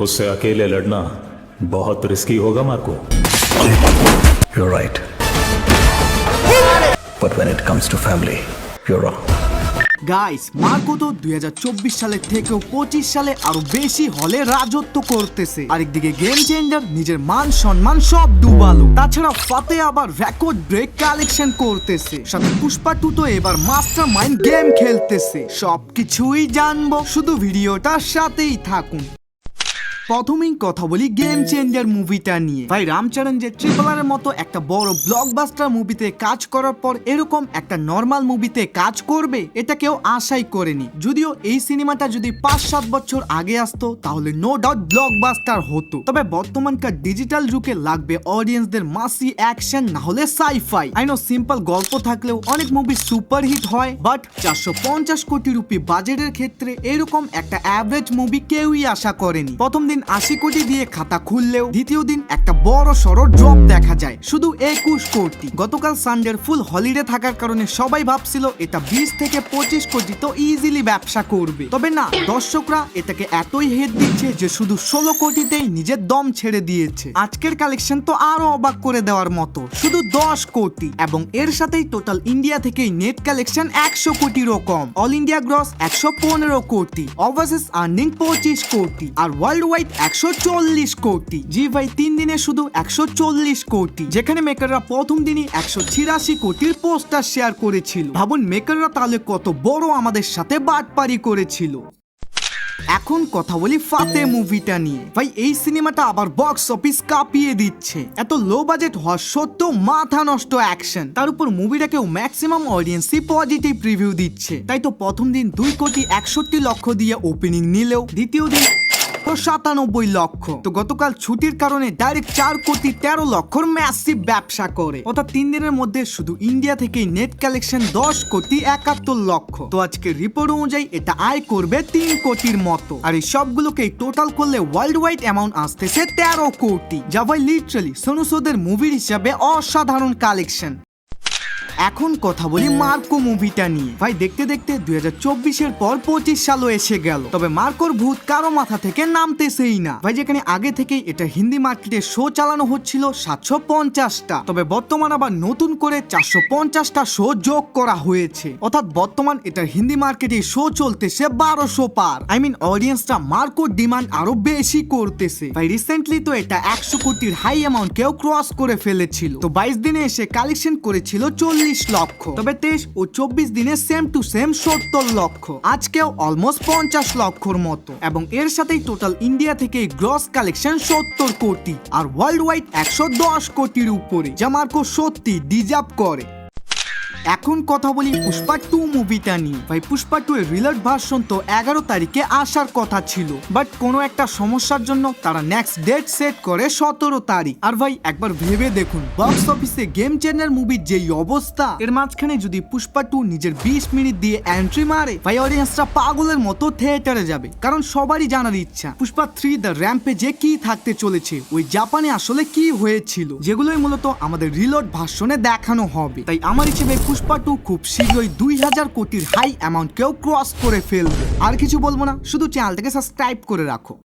उससे अकेले लड़ना बहुत रिस्की होगा Marco. You're right. But when it comes to family, you're wrong. Guys, Marco তো 2024 সালের থেকেও 25 সালে আরো বেশি হলে রাজত্ব করতেছে। আরেকদিকে গেম চেঞ্জার নিজের মান সম্মান সব ডুবালো। তাছাড়া ফাতে আবার রেকর্ড ব্রেক কালেকশন করতেছে। সাথে পুষ্পা 2 তো এবার মাস্টার মাইন্ড গেম খেলতেছে। সবকিছুই জানবো, শুধু ভিডিওটার সাথেই থাকুন। প্রথমেই কথা বলি গেম চেঞ্জার মুভিটা নিয়ে। ভাই রামচরণ যে ট্রিপল এর মতো একটা বড় ব্লকবাস্টার মুভিতে কাজ করার পর এরকম একটা নর্মাল মুভিতে কাজ করবে এটা কেউ আশাই করেনি। যদিও এই সিনেমাটা যদি 5-7 বছর আগে আসতো তাহলে নো ডাউট ব্লকবাস্টার হতো। তবে বর্তমানকার ডিজিটাল যুগে লাগবে অডিয়েন্সদের মাসি অ্যাকশন, না হলে সাইফাই। আই নো সিম্পল গল্প থাকলেও অনেক মুভি সুপারহিট হয়, বাট 450 কোটি রুপি বাজেটের ক্ষেত্রে এরকম একটা অ্যাভারেজ মুভি কেউই আশা করেনি। প্রথম দিন 80 কোটি দিয়ে খাতা খুললেও দ্বিতীয় দিন একটা বড় সড়ো ড্রপ দেখা যায়, শুধু 21 কোটি। গতকাল সানডের ফুল হলিডে থাকার কারণে সবাই ভাবছিল এটা 20 থেকে 25 কোটি তো ইজিলি ব্যবসা করবে। তবে না, দর্শকরা এটাকে এতই হেড দিচ্ছে যে শুধু 16 কোটিতেই নিজের দম ছেড়ে দিয়েছে। আজকের কালেকশন তো আরো অবাক করে দেওয়ার মতো, শুধু 10 কোটি, এবং এর সাথেই টোটাল ইন্ডিয়া থেকেই নেট কালেকশন 100 কোটিরও কম। অল ইন্ডিয়া গ্রস 115 কোটি, ওভারসিজ আর্নিং 25 কোটি, আর ওয়ার্ল্ড ওয়াইড 140 কোটি। জি ভাই, 3 দিনে শুধু 140 কোটি, যেখানে মেকাররা প্রথম দিনই 186 কোটির পোস্টার শেয়ার করেছিল। ভাবুন মেকাররা তাহলে কত বড় আমাদের সাথে বাটপারি করেছিল। এখন কথা বলি ফাতে মুভিটা নিয়ে। ভাই এই সিনেমাটা আবার বক্স অফিস কাঁপিয়ে দিচ্ছে। এত লো বাজেট হওয়া সত্ত্বেও মাথা নষ্ট অ্যাকশন, তার উপর মুভিটাকেও ম্যাক্সিমাম অডিয়েন্সই পজিটিভ রিভিউ দিচ্ছে। তাই তো প্রথম দিন 2 কোটি 61 লক্ষ দিয়ে ওপেনিং নিলেও দ্বিতীয় দিন 97 লক্ষ। তো গতকাল ছুটির কারণে ডাইরেক্ট 4 কোটি 13 লক্ষর ম্যাসিভ ব্যবসা করে। অর্থাৎ 3 দিনের মধ্যে শুধু ইন্ডিয়া থেকে নেট কালেকশন 10 কোটি 71 লক্ষ। তো আজকে রিপোর্ট অনুযায়ী এটা আয় করবে 3 কোটির মতো। আর এই সবগুলোকে টোটাল করলে ওয়ার্ল্ড ওয়াইড অ্যামাউন্ট আসতেছে 13 কোটি, যা ভাই লিটারালি সোনু সুদের মুভির হিসাবে অসাধারণ কালেকশন। এখন কথা বলি মার্কো মুভিটা নিয়ে। ভাই দেখতে দেখতে 2024-এর পর 25 সালও এসে গেল, তবে মার্কোর ভূত কারো মাথা থেকে নামতেছেই না। ভাই যেখানে আগে থেকেই এটা হিন্দি মার্কেটে শো চালানো হচ্ছিল 750টা, তবে বর্তমান আবার নতুন করে 450টা শো যোগ করা হয়েছে। অর্থাৎ বর্তমান এটা হিন্দি মার্কেটে শো চলতেছে 1200 পার। আই মিন অডিয়েন্সটা মার্কোর ডিমান্ড আরো বেশি করতেছে। ভাই রিসেন্টলি তো এটা 100 কোটির হাই অ্যামাউন্ট কেউ ক্রস করে ফেলেছিল। তো 22 দিনে এসে কালেকশন করেছিল 40 লক্ষ, তবে 23 ও 24 দিনে সেম টু সেম 70 লক্ষ। আজকেও অলমোস্ট 50 লক্ষর মতো, এবং এর সাথেই টোটাল ইন্ডিয়া থেকে গ্রস কালেকশন 70 কোটি আর ওয়ার্ল্ড ওয়াইড 110 কোটির উপরে, যা মার্কো সত্যি ডিজার্ভ করে। এখন কথা বলি পুষ্পা 2 মুভিটা নিয়ে। ভাই পুষ্পা 2 এর রিলিজ ভার্সন তো 11 তারিখে আসার কথা ছিল, বাট কোনো একটা সমস্যার জন্য তারা নেক্সট ডেট সেট করে 17 তারিখ। আর ভাই একবার ভেবে দেখুন, বক্স অফিসে গেম চেঞ্জার মুভির যেই অবস্থা, এর মাঝখানে যদি পুষ্পা 2 নিজের 20 মিনিট দিয়ে এন্ট্রি মারে, ভাই অডিয়েন্সরা পাগলের মতো থিয়েটারে যাবে। কারণ সবারই জানার ইচ্ছা পুষ্পা 3 দ্য র্যাম্পেজে কি থাকতে চলেছে, ওই জাপানে আসলে কি হয়েছিল, যেগুলোই মূলত আমাদের রিলোড ভার্সনে দেখানো হবে। তাই আমার হিসেবে পুষ্পা 2 খুব শীঘ্রই 2000 কোটির হাই অ্যামাউন্ট কেউ ক্রস করে ফেলবে। আর কিছু বলবো না, শুধু চ্যানেলটাকে সাবস্ক্রাইব করে রাখো।